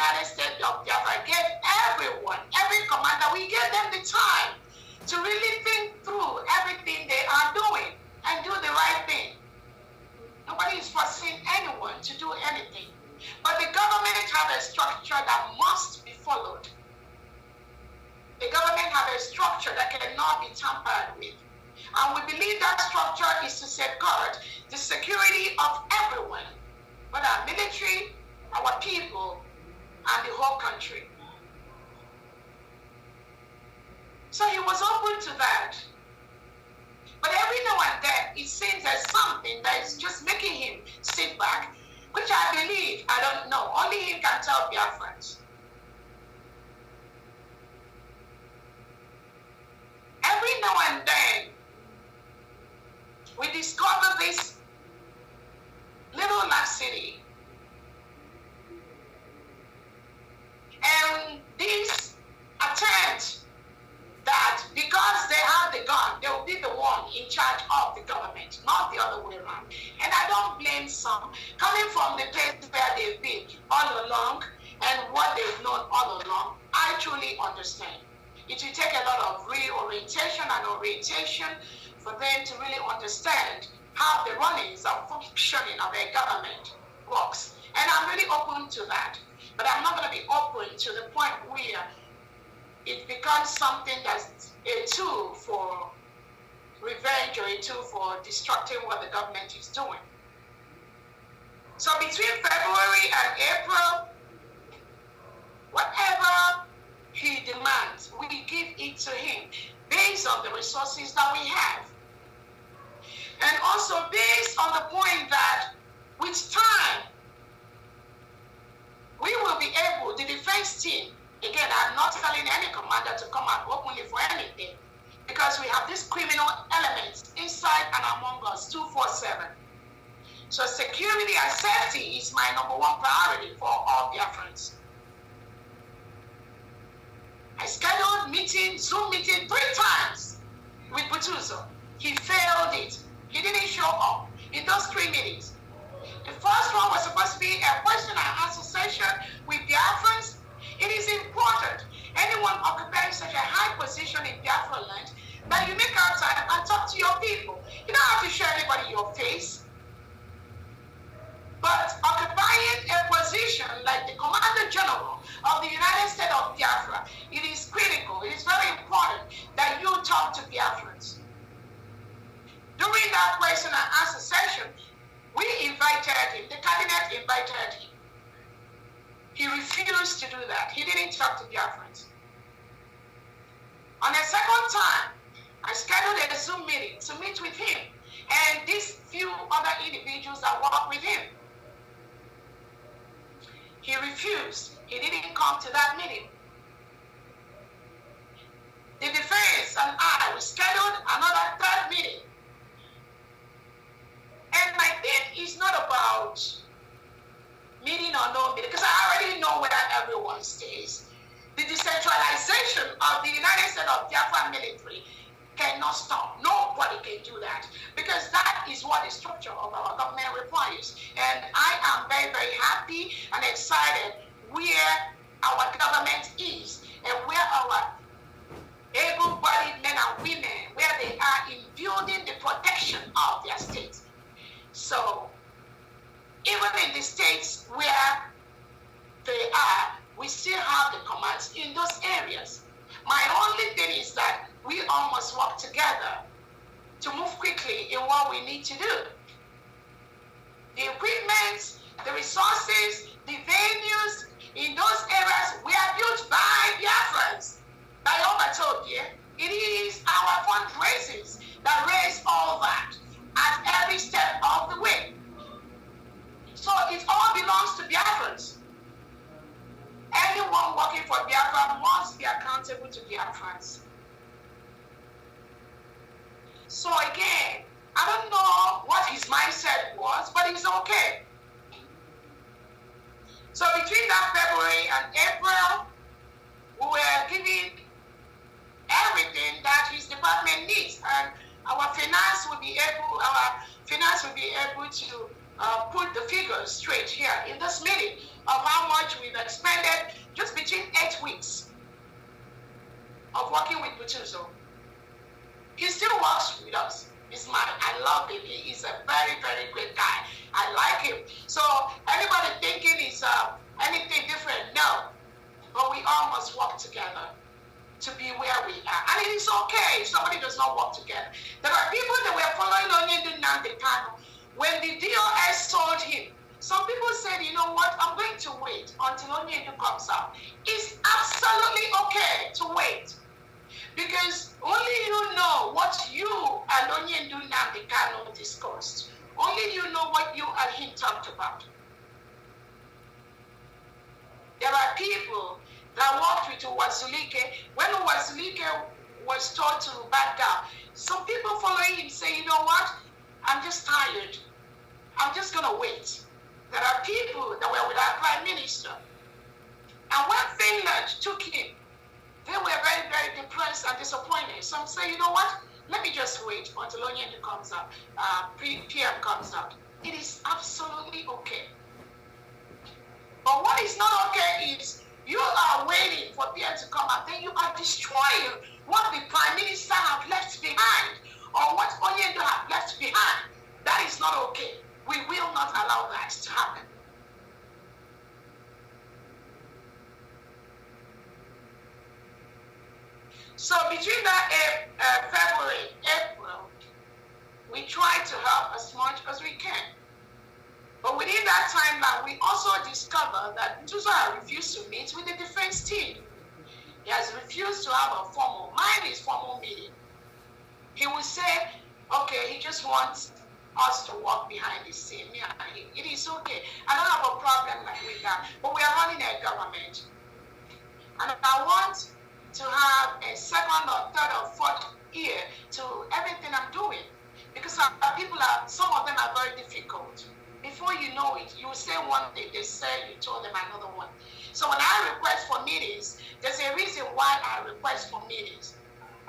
United States of Biafra gave everyone, every commander, we gave them the time to really think through everything they are doing and do the right thing. Nobody is forcing anyone to do anything. But the government have a structure that must be followed. The government have a structure that cannot be tampered with. And we believe that structure is to safeguard the security of everyone, whether our military, our people, and the whole country. So he was open to that. But every now and then, it seems there's something that is just making him sit back, which I believe, I don't know, only he can tell Biafrans. Every now and then, we discover this little laxity. And this attempt that because they have the gun, they will be the one in charge of the government, not the other way around. And I don't blame some. Coming from the place where they've been all along and what they've known all along, I truly understand. It will take a lot of reorientation and orientation for them to really understand how the runnings and functioning of a government works. And I'm really open to that. But I'm not going to be open to the point where it becomes something that's a tool for revenge or a tool for destructing what the government is doing. So between February and April, whatever he demands, we give it to him based on the resources that we have. And also based on the point that with time, we will be able, the defense team, again, I'm not telling any commander to come out openly for anything, because we have these criminal elements inside and among us 24/7. So security and safety is my #1 priority for all Biafrans. I scheduled meeting, Zoom meeting 3 times with Butuzo. He failed it. He didn't show up in those 3 meetings. The first one was supposed to be a question and answer session with Biafrans. It is important, anyone occupying such a high position in Biafra land, that you make out time and talk to your people. You don't have to show everybody your face. But occupying a position like the Commander General of the United States of Biafra, it is critical, it is very important that you talk to Biafrans. During that question and answer session, we invited him, the cabinet invited him. He refused to do that. He didn't talk to Biafrans. On a second time, I scheduled a Zoom meeting to meet with him and these few other individuals that work with him. He refused. He didn't come to that meeting. The defense and I, we scheduled another 3rd meeting. And my thing is not about meeting or no meeting, because I already know where everyone stays. The decentralization of the United States of Biafra military cannot stop. Nobody can do that, because that is what the structure of our government requires. And I am very, very happy and excited where our government is and where our able-bodied men and women, where they are in building the protection of their states. So even in the states where they are, we still have the commands in those areas. My only thing is that we all must work together to move quickly in what we need to do. The equipment, the resources, the venues in those areas were built by Biafrans. By told you, it is our fundraisers that raise all that at every step of the way. So it all belongs to Biafrans. Anyone working for Biafra must be accountable to Biafrans. So again, I don't know what his mindset was, but it's okay. So between that February and April, we were giving everything that his department needs, and our finance will be able to put the figures straight here in this meeting of how much we've expended just between 8 weeks of working with Butuzo. He still works with us. He's I love him. He's a very, very great guy. I like him. So anybody thinking he's anything different, no. But we all must work together to be where we are. And it is okay if somebody does not work together. There are people that were following Onyendu Nnamdi Kanu. When the DOS told him, some people said, you know what, I'm going to wait until Onyendu comes out. It's absolutely okay to wait. Because only you know what you and Onyendu Nnamdi Kanu discussed. Only you know what you and him talked about. There are people that worked with Uwazulike. When Uwazulike was told to back down, some people following him say, you know what, I'm just tired. I'm just going to wait. There are people that were with our Prime Minister. And when Finland took him, they were very, very depressed and disappointed. Some say, you know what, let me just wait until Onyendu comes out, PM comes out. It is absolutely okay. But what is not okay is you are waiting for PM to come out, then you are destroying what the Prime Minister have left behind or what Onyendu have left behind. That is not okay. We will not allow that to happen. So between that February, April, we try to help as much as we can. But within that timeline, we also discovered that Butuzo refused to meet with the defense team. He has refused to have a formal, mine is formal meeting. He will say, okay, he just wants us to walk behind the scene. Yeah, it is okay. I don't have a problem with that. But we are running a government. And I want to have a second or third or fourth ear to everything I'm doing. Because some of them are very difficult. Before you know it, you say one thing, they say you told them another one. So when I request for meetings, there's a reason why I request for meetings.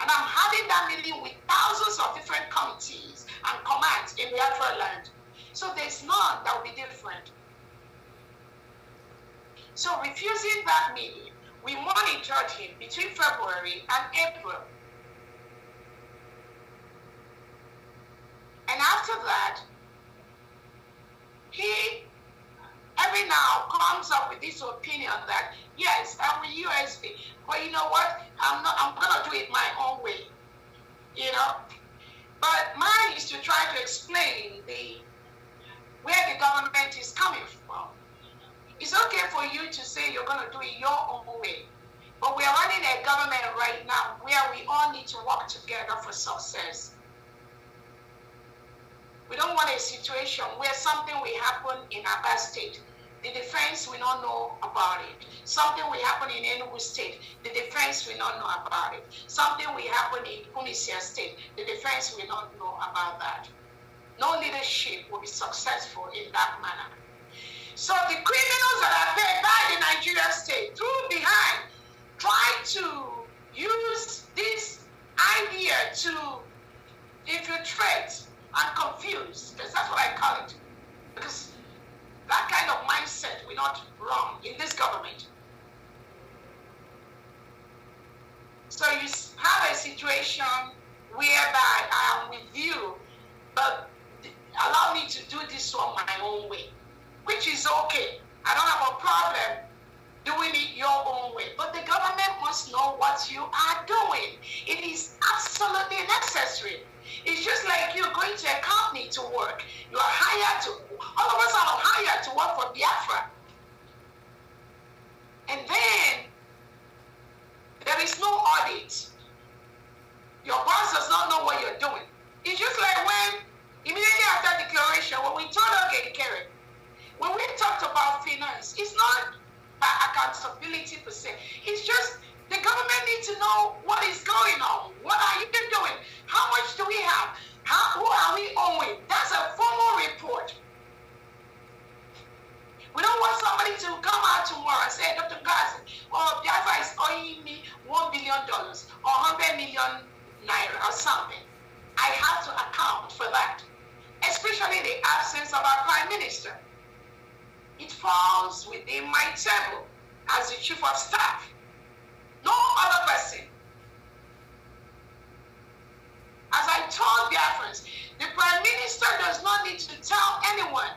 And I'm having that meeting with thousands of different committees and commands in Biafra land. So there's none that will be different. So refusing that meeting, we monitored him between February and April. And after that, he every now comes up with this opinion that, yes, I'm with USB, but you know what? I'm gonna do it my own way. You know? But mine is to try to explain where the government is coming from. It's okay for you to say you're gonna do it your own way. But we are running a government right now where we all need to work together for success. We don't want a situation where something will happen in Aba State. The defense will not know about it. Something will happen in Enugu State. The defense will not know about it. Something will happen in Tunisia State. The defense will not know about that. No leadership will be successful in that manner. So the criminals that are paid by the Nigerian state through behind try to use this idea to infiltrate and confuse, because that's what I call it. Because that kind of mindset will not run in this government. So you have a situation whereby I am with you, but allow me to do this on my own way, which is okay. I don't have a problem doing it your own way. But the government must know what you are doing. It is absolutely necessary. It's just like you going to a company to work. You are hired to, all of us are hired to work for Biafra. And then there is no audit. Your boss does not know what you're doing. It's just like when, immediately after declaration, when we told Kere, when we talked about finance, it's not by accountability per se. It's just the government needs to know what is going on. What are you doing? How much do we have? Who are we owing? That's a formal report. We don't want somebody to come out tomorrow and say, Dr. Gazi, oh, Biafra is owing me $1 billion or 100 million naira or something. I have to account for that. especially the absence of our Prime Minister. It falls within my table as the Chief of Staff. No other person. As I told Biafrans, the Prime Minister does not need to tell anyone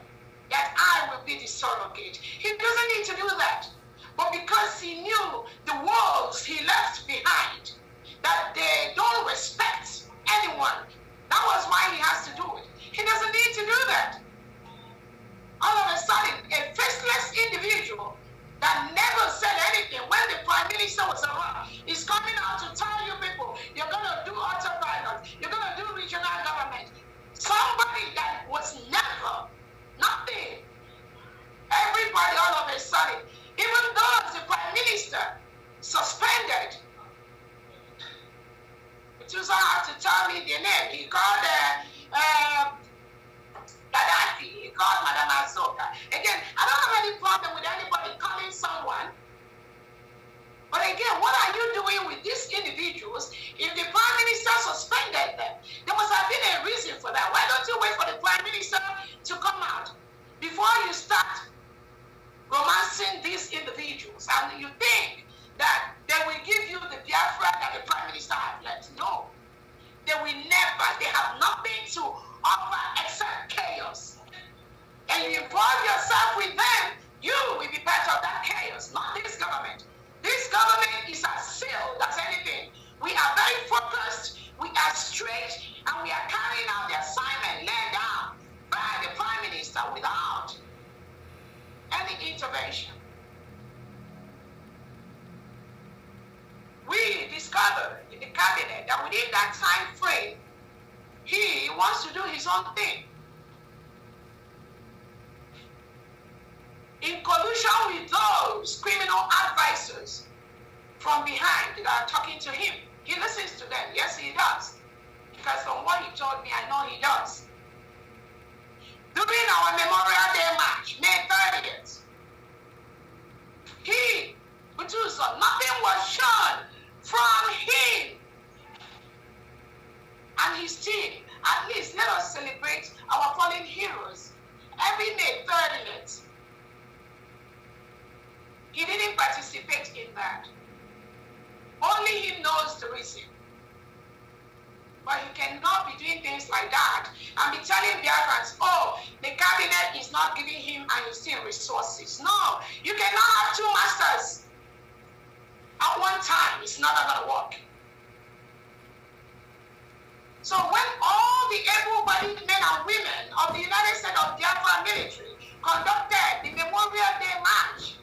that I will be the surrogate. He doesn't need to do that. But because he knew the wolves he left behind, that they don't respect anyone, that was why he has to do it. He doesn't need to do that. All of a sudden, a faceless individual that never said anything when the Prime Minister was around is coming out to tell you people, you're going to do autopilot, you're going to do regional government. Somebody that was never, nothing. Everybody all of a sudden, even though the Prime Minister suspended, it was hard to tell me the name. He called Gaddafi, he called Madame Azoka. Again, I don't have any problem with anybody calling someone. But again, what are you doing with these individuals if the Prime Minister suspended them? There must have been a reason for that. Why don't you wait for the Prime Minister to come out before you start romancing these individuals? And you think that they will give you the Biafra that the Prime Minister has left? No. They will never. They have nothing to offer except chaos. And you involve yourself with them, you will be part of that chaos, not this government. This government is as sealed as anything. We are very focused, we are straight, and we are carrying out the assignment laid down by the Prime Minister without any intervention. We discovered in the cabinet that within that time frame, he wants to do his own thing. In collusion with those criminal advisors from behind that are talking to him. He listens to them. Yes, he does. Because from what he told me, I know he does. During our Memorial Day march, May 30th, he, Butuso, nothing was shown from him and his team. At least let us celebrate our fallen heroes every May 30th. He didn't participate in that. Only he knows the reason. But he cannot be doing things like that and be telling Biafrans, oh, the cabinet is not giving him and you still resources. No, you cannot have two masters at one time. It's not going to work. So when all the able-bodied men and women of the United States of Biafra military conducted the Memorial Day march,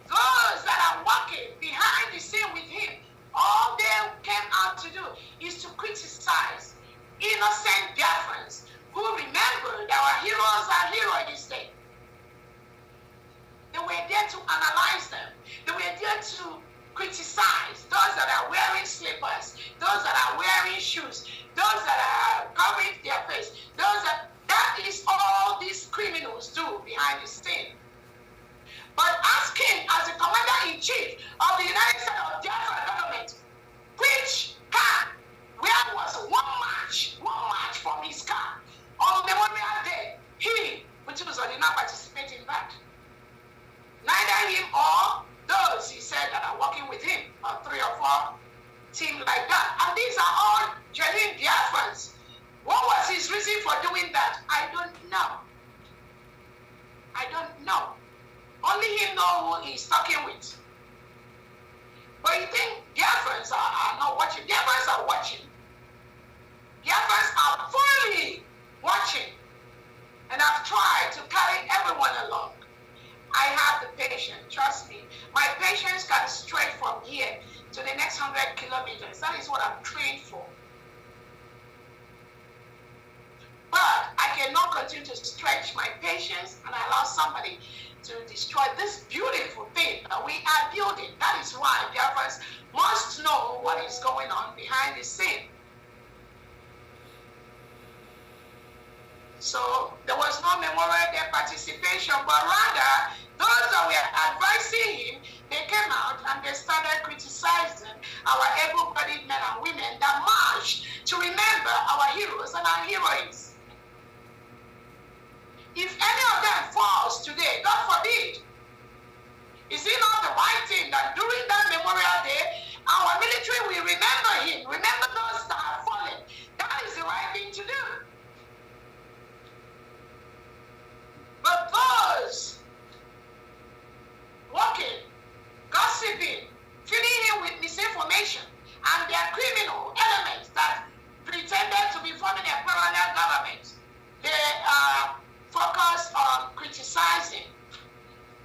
those that are working behind the scene with him, all they came out to do is to criticize innocent Biafrans who remembered our heroes are heroes day. They were there to analyze them. They were there to criticize those that are wearing slippers, those that are wearing shoes, those that are covering their face, that is all these criminals do behind the scene. But ask him as the commander-in-chief of the United States of Biafra government, which car, where was one march from his car on Memorial Day? He, Butuso, did not participate in that. Neither him or those he said that are working with him, or 3 or 4 teams like that. And these are all genuine Biafrans. What was his reason for doing that? I don't know. I don't know. Only him knows who he's talking with. But you think Biafrans are not watching? Biafrans are watching. Biafrans are fully watching. And I've tried to carry everyone along. I have the patience, trust me. My patience can stretch from here to the next 100 kilometers. That is what I'm trained for. But I cannot continue to stretch my patience and allow somebody to destroy this beautiful thing that we are building. That is why Biafrans must know what is going on behind the scene. So there was no Memorial Day participation, but rather those that were advising him, They came out and they started criticizing our able-bodied men and women that marched to remember our heroes and our heroines. If any of them falls today, God forbid, is it not the right thing that during that Memorial Day, our military will remember him, remember those that have fallen? That is the right thing to do. But those walking, gossiping, filling him with misinformation, and their criminal elements that pretended to be forming a parallel government, they are focused on criticizing,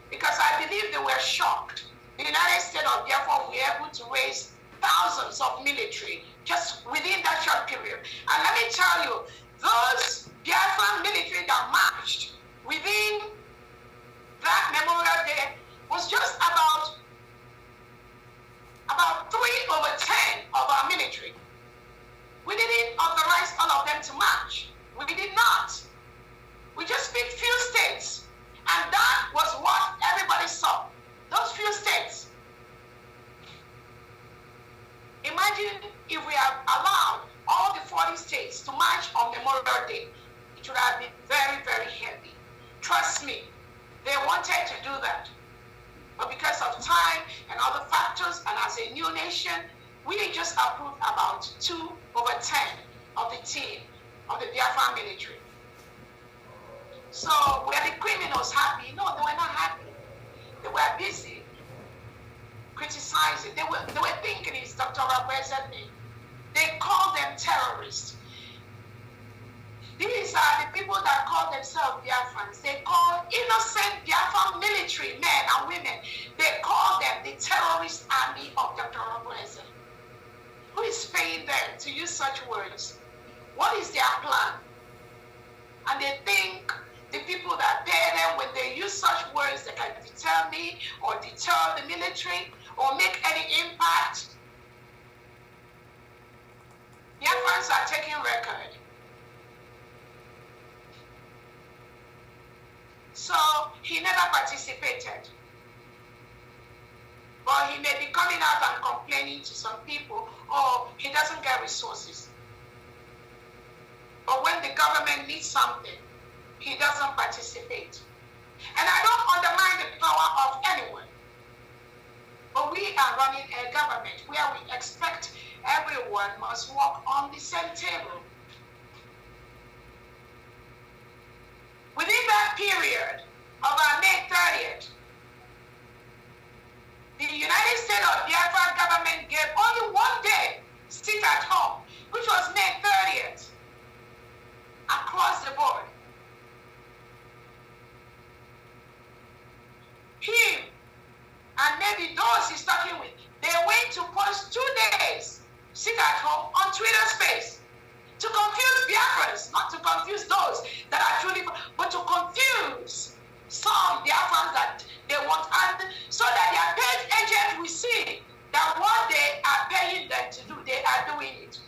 because I believe they were shocked. The United States of Biafra were able to raise thousands of military just within that short period. And let me tell you, those Biafran military that marched within that Memorial Day was just about 3/10 of our military. We didn't authorize all of them to march. We did not. We just picked few states. And that was what everybody saw. Those few states. Imagine if we have allowed all the 40 states to march on Memorial Day. It would have been very, very heavy. Trust me, they wanted to do that. But because of time and other factors, and as a new nation, we just approved about 2/10 of the team of the Biafra military. So were the criminals happy? No, they were not happy. They were busy criticizing. They were thinking it's Dr. Rabweza's name. They called them terrorists. These are the people that call themselves Biafrans. They call innocent Biafran military men and women. They call them the terrorist army of Dr. Rabweza. Who is paying them to use such words? What is their plan? And they think the people that pay them, when they use such words, they can deter me or deter the military or make any impact. Biafrans are taking record. So he never participated. But he may be coming out and complaining to some people, oh, he doesn't get resources. But when the government needs something, he doesn't participate. And I don't undermine the power of anyone. But we are running a government where we expect everyone must walk on the same table. Within that period of our May 30th, the United States of Biafra government gave only 1 day sit at home, which was May 30th, across the board. Him and maybe those he's talking with, they went to post 2 days sit at home on Twitter space to confuse Biafrans, not to confuse those that are truly, but to confuse some Biafrans that they want, and so that their paid agent will see that what they are paying them to do, they are doing it.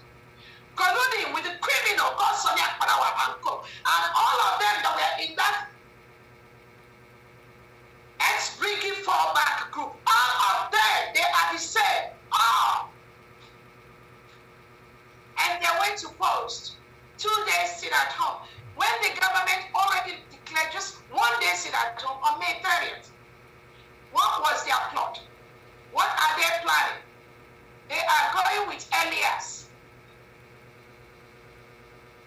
Colluding with the criminal called Sonia Parawa and Co. And all of them that were in that ex-Briggy fallback group, all of them, they are the same. All. And they went to post 2 days sit at home, when the government already declared just 1 day sit at home on May 30th. What was their plot? What are they planning? They are going with Elias.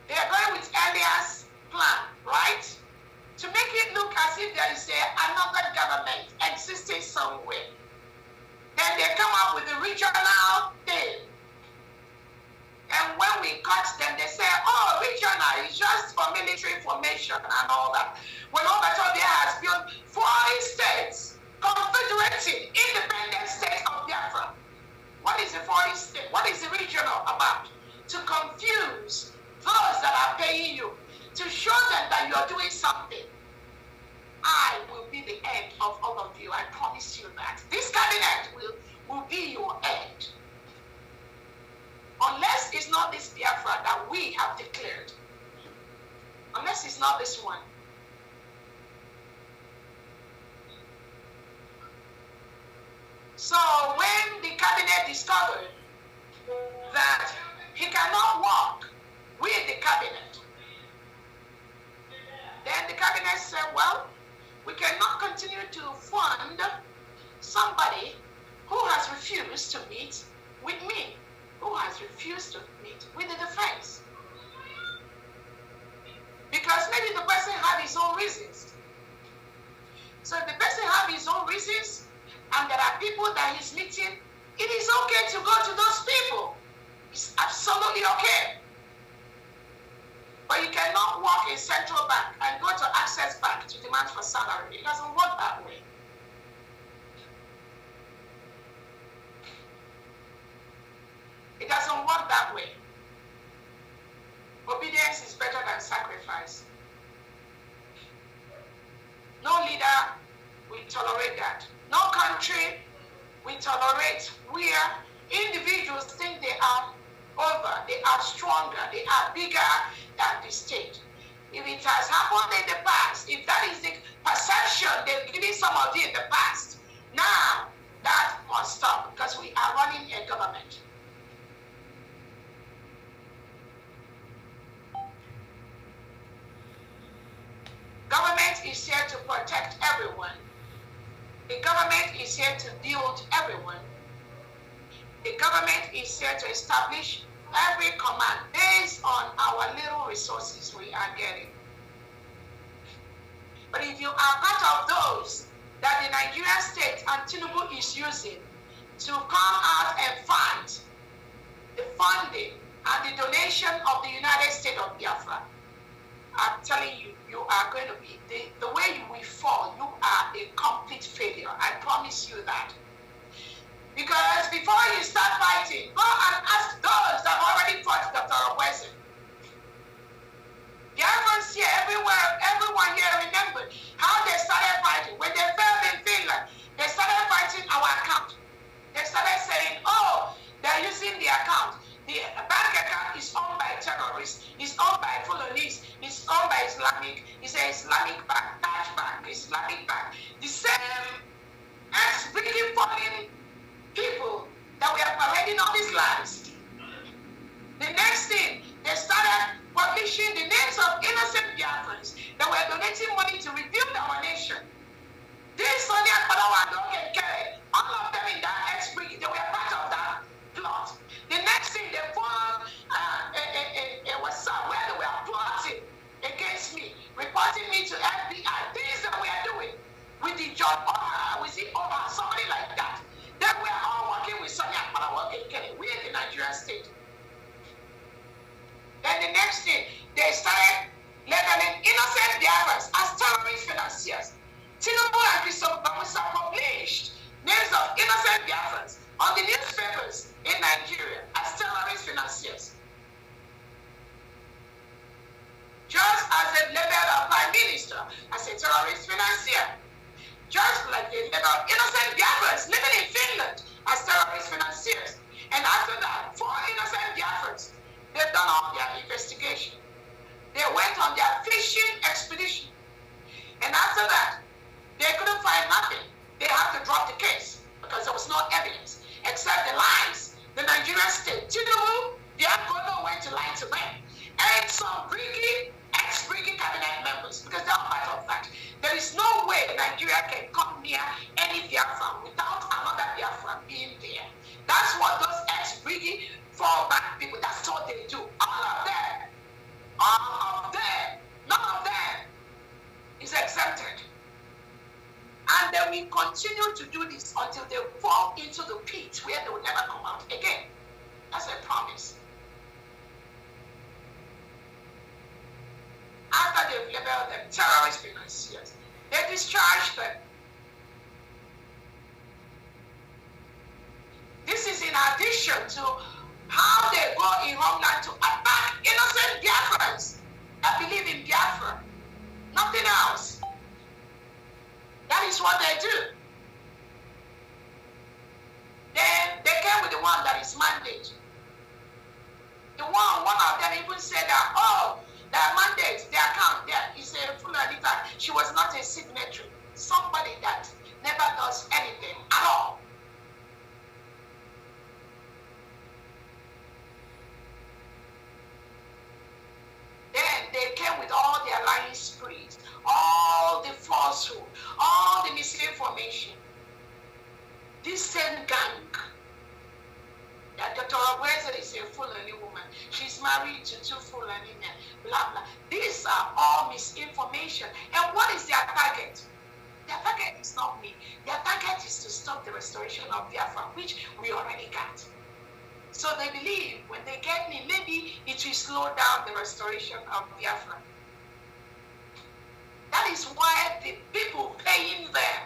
They are going with Elias' plan, right? To make it look as if there is another government existing somewhere. Then they come up with a regional thing. And when we catch them, they say, oh, regional is just for military formation and all that. When Obasanjo has built 40 states, confederated, independent states of Biafra. What is the 40 state? What is the regional about? To confuse those that are paying you, to show them that you are doing something. I will be the end of all of you. I promise you that. This cabinet will be your end. Unless it's not this Biafra that we have declared. Unless it's not this one. So when the cabinet discovered that he cannot work with the cabinet, then the cabinet said, well, we cannot continue to fund somebody who has refused to meet with me, who has refused to meet with the defense. Because maybe the person had his own reasons. So if the person has his own reasons, and there are people that he's meeting, it is okay to go to those people. It's absolutely okay. But you cannot walk in Central Bank and go to Access Bank to demand for salary. It doesn't work that way. It doesn't work that way. Obedience is better than sacrifice. No leader will tolerate that. No country will tolerate where individuals think they are over, they are stronger, they are bigger than the state. If it has happened in the past, if that is the perception they've given some of you in the past, now that must stop because we are running a government. Government is here to protect everyone. The government is here to build everyone. The government is here to establish every command based on our little resources we are getting. But if you are part of those that the Nigerian state and Tinubu is using to come out and fight the funding and the donation of the United States of Biafra, I'm telling you, you are going to be, the way you will fall, you are a complete failure. I promise you that. Because before you start fighting, go and ask those that have already fought Dr. Obwezi. Biafrans here, everywhere, everyone here remembered how they started fighting. When they failed in Finland, they started fighting our account. They started saying, oh, they're using the account. The bank account is owned by terrorists, it's owned by Fulanese, it's owned by Islamic, it's an Islamic bank, Dutch bank, Islamic bank. The same ex-British foreign people that we are parading on these lands. The next thing, they started publishing the names of innocent Biafrans that were donating money to rebuild our nation. This Sonia Palawa, all of them in that ex-British, they were part of that plot. The next thing, they found what's up, where they were plotting against me, reporting me to FBI, things that we are doing with the John with the somebody like that. Then we are all working with Sonia Palawa, we in the Nigerian state. Then the next thing, they started labeling innocent Biafrans as terrorist financiers. Tinubu and Christopher Bamusa published names of innocent Biafrans on the newspapers in Nigeria as terrorist financiers. Just as they labeled our Prime Minister as a terrorist financier. Just like they labeled innocent Biafrans living in Finland as terrorist financiers. And after that, 4 innocent Biafrans, they've done all their investigation. They went on their fishing expedition. And after that, they couldn't find nothing. They had to drop the case because there was no evidence except the lies. The Nigerian state, Tinubu, Biafra went to lie to them. And some ex-Briggy cabinet members, because they are part of that. There is no way Nigeria can come near any Biafra without another Biafra being there. That's what those ex-Briggy fallback people, that's what they do. All of them, none of them is exempted. And they will continue to do this until they fall into the pit where they will never come out again. That's a promise. After they've labeled them terrorist financiers, they discharge them. This is in addition to how they go in homeland to attack innocent Biafrans that believe in Biafra. Nothing else. That is what they do. Then they came with the one that is mandate. One of them even said that, oh, their mandate, their account, there is a full editor. She was not a signatory. Somebody that never does anything at all. information. This same gang, that Dr. Obweze is a Fulani woman. She's married to 2 Fulani men, blah, blah. These are all misinformation. And what is their target? Their target is not me. Their target is to stop the restoration of Biafra, which we already got. So they believe when they get me, maybe it will slow down the restoration of Biafra. That is why the people paying them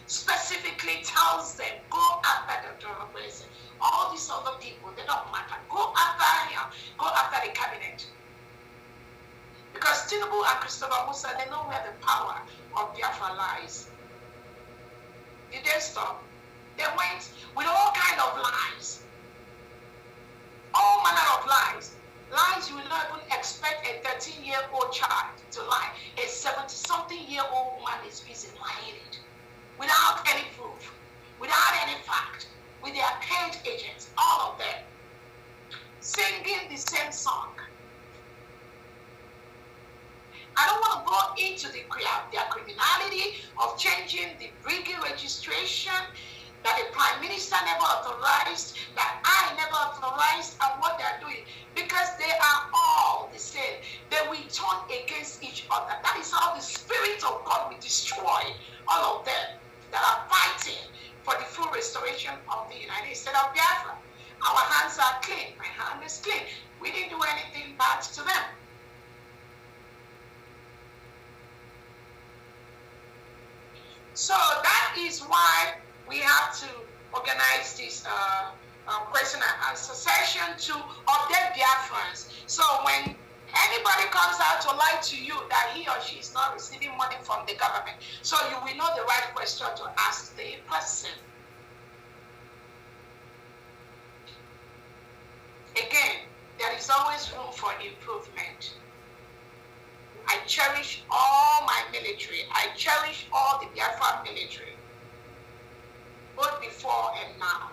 specifically tells them, go after Dr. Obweze. All these other people, they don't matter. Go after him. Go after the cabinet. Because Tinubu and Christopher Musa, they know where the power of Biafra lies. Did they stop? They went with all kinds of lies. All manner of lies. Lies you will not even expect a 13-year-old child to lie. A 70-something-year-old woman is busy lying it. Without any proof. Without any fact. With their paid agents. All of them. Singing the same song. I don't want to go into their criminality of changing the brigade registration that the Prime Minister never authorized, that I never authorized, and what they're doing. Because they are all the same. They will turn against each other. That is how the Spirit of God will destroy all of them that are fighting for the full restoration of the United States of Biafra. Our hands are clean. My hand is clean. We didn't do anything bad to them. So that is why we have to organize this question and answer session to update Biafrans. So when anybody comes out to lie to you that he or she is not receiving money from the government, so you will know the right question to ask the person. Again, there is always room for improvement. I cherish all my military. I cherish all the Biafra military, both before and now.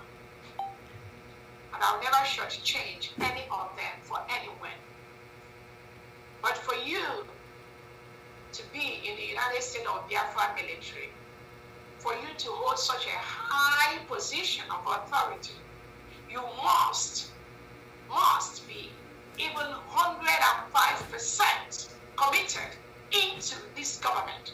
And I'll never shortchange any of them for anyone. But for you to be in the United States of Biafra military, for you to hold such a high position of authority, you must be even 105% committed into this government.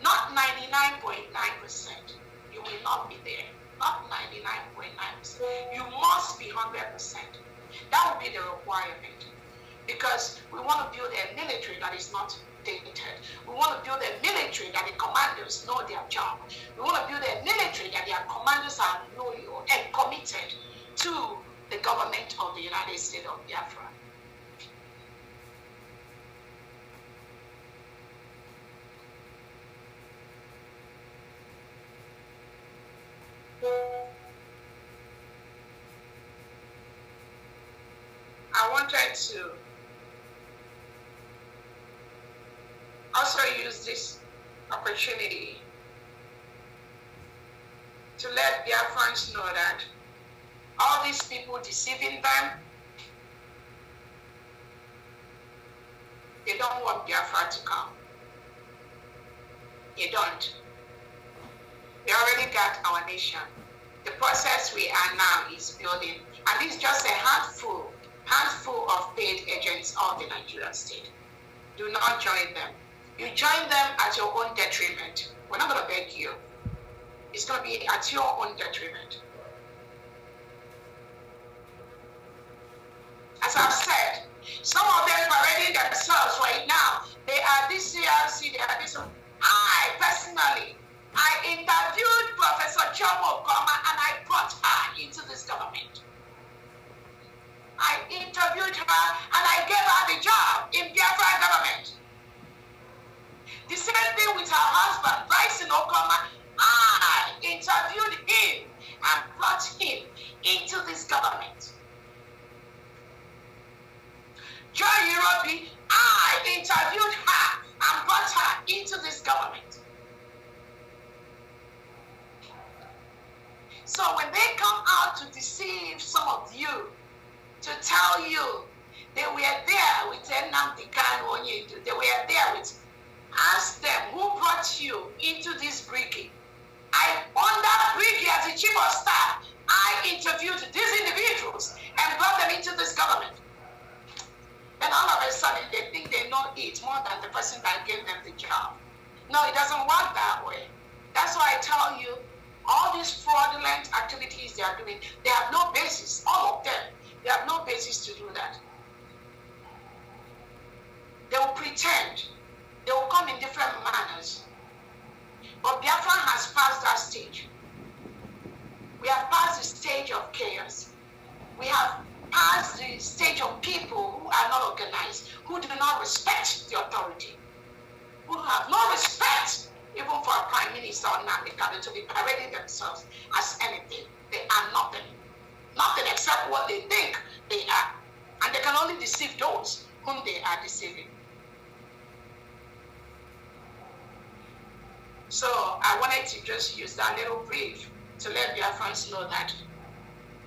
Not 99.9%. You will not be there. Not 99.9%. You must be 100%. That will be the requirement. Because we want to build a military that is not dated. We want to build a military that the commanders know their job. We want to build a military that their commanders are loyal and committed to the government of the United States of Biafra. I wanted to also use this opportunity to let Biafrans know that all these people deceiving them, they don't want Biafra to come. They don't. We already got our nation. The process we are now is building, and it's just a handful of paid agents of the Nigerian state. Do not join them. You join them at your own detriment. We're not going to beg you. It's going to be at your own detriment. As I've said, some of them parading themselves right now. They are this CRC, they are this one. I personally, interviewed Professor Chomo Koma and I brought her into this government. I interviewed her and I gave her the job in Biafra government. The same thing with her husband, Bryson Okoma. I interviewed him and brought him into this government. Joy Europe, I interviewed her and brought her into this government. So when they come out to deceive some of you, to tell you they were there with Nnamdi Kanu Onyedu, they were there with, ask them who benefit more than the person that gave them the job. No, it doesn't work that way. That's why I tell you, all these fraudulent activities they are doing, they have no basis. All of them, they have no basis to do that. They will pretend. They will come in different manners. But Biafra has passed that stage. We have passed the stage of chaos. We have passed the stage of people who are not organized, who do not respect the authority, who have no respect even for a prime minister or Namikado to be parading themselves as anything. They are nothing. Nothing except what they think they are. And they can only deceive those whom they are deceiving. So I wanted to just use that little brief to let Biafrans know that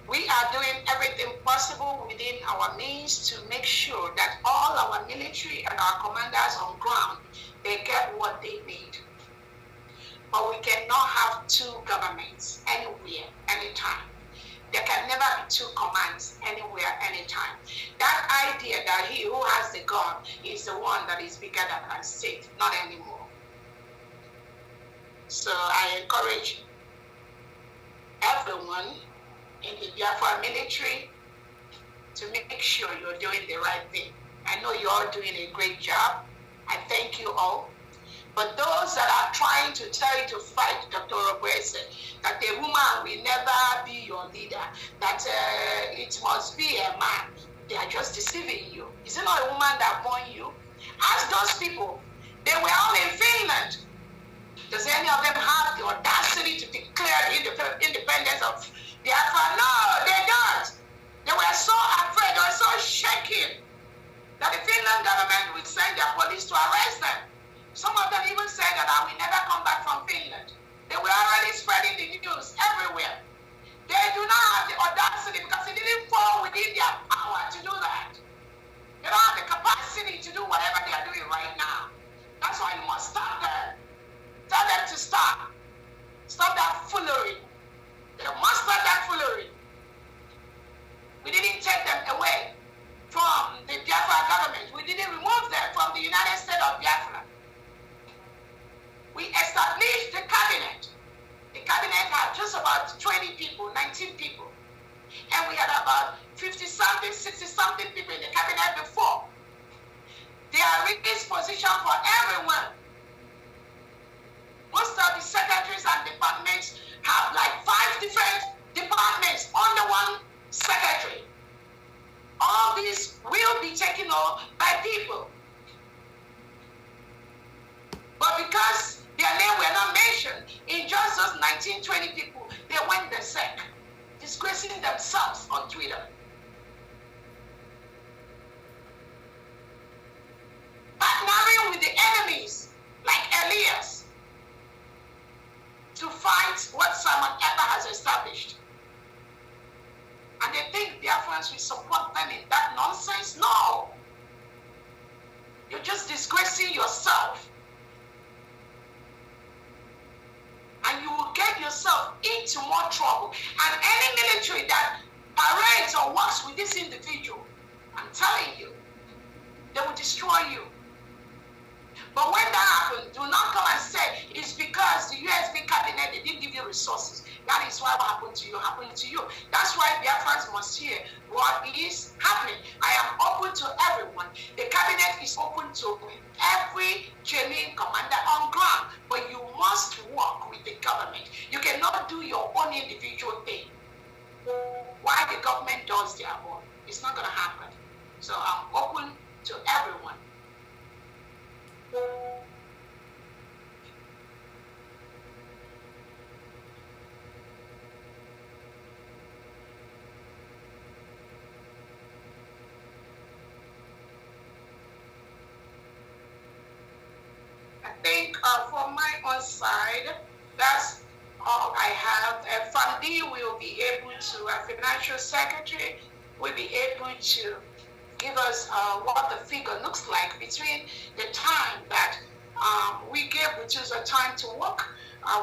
we are doing everything possible within our means to make sure that all our military and our commanders on ground, they get what they need. But we cannot have two governments anywhere, anytime. There can never be two commands anywhere, anytime. That idea that he who has the gun is the one that is bigger than the state, not anymore. So I encourage everyone in the Biafra military to make sure you're doing the right thing. I know you're all doing a great job. I thank you all. But those that are trying to tell you to fight Dr. Robertson, that the woman will never be your leader, that it must be a man, they are just deceiving you. Is it not a woman that born you? Ask those people. They were all in Finland. Does any of them have the audacity to declare the independence of Biafra? No, they don't. They were so afraid, they were so shaken that the Finland government would send their police to arrest them. Some of them even said that I will never come back from Finland. They were already spreading the news everywhere. They do not have the audacity because it didn't fall within their power to do that. They don't have the capacity to do whatever they are doing right now. That's why you must stop them. Tell them to stop. Stop that foolery. They must stop that foolery. We didn't take them away from the Biafra government. We didn't remove them from the United States of Biafra. We established the cabinet. The cabinet had just about 20 people, 19 people. And we had about 50-something, 60-something people in the cabinet before. They are in this position for everyone. Most of the secretaries and departments have like 5 different departments under one secretary. All these will be taken over by people. But because their name were not mentioned, in just those 19, 20 people, they went berserk, disgracing themselves on Twitter. Partnering with the enemies like Elias to fight what Simon Eber has established. And they think Biafrans will support them in that nonsense? No. You're just disgracing yourself. And you will get yourself into more trouble. And any military that parades or works with this individual, I'm telling you, they will destroy you. But when that happens, do not come and say it's because the USB cabinet, they didn't give you resources. That is why what happened to you. That's why Biafrans must hear what is happening. I am open to everyone. The cabinet is open to every genuine commander on ground. But you must work with the government. You cannot do your own individual thing. Why the government does their own? It's not going to happen. So I'm open to everyone. I think from my own side, that's all I have. Fandi will be able to, our financial secretary, will be able to give us what the figure looks like between the time that we gave Butuza time to work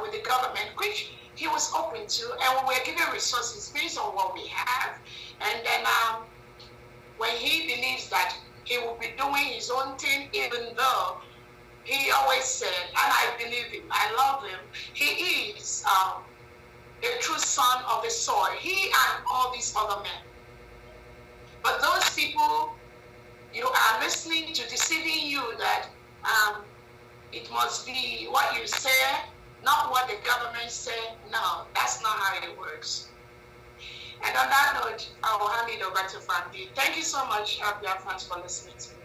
with the government, which he was open to, and we were given resources based on what we have. And then when he believes that he will be doing doing his own thing, even though he always said, and I believe him, I love him, he is a true son of the soil. He and all these other men. But those people, you are listening to deceiving you that it must be what you say, not what the government say. No, that's not how it works. And on that note, I will hand it over to Fandi. Thank you so much, Biafrans, for listening to me.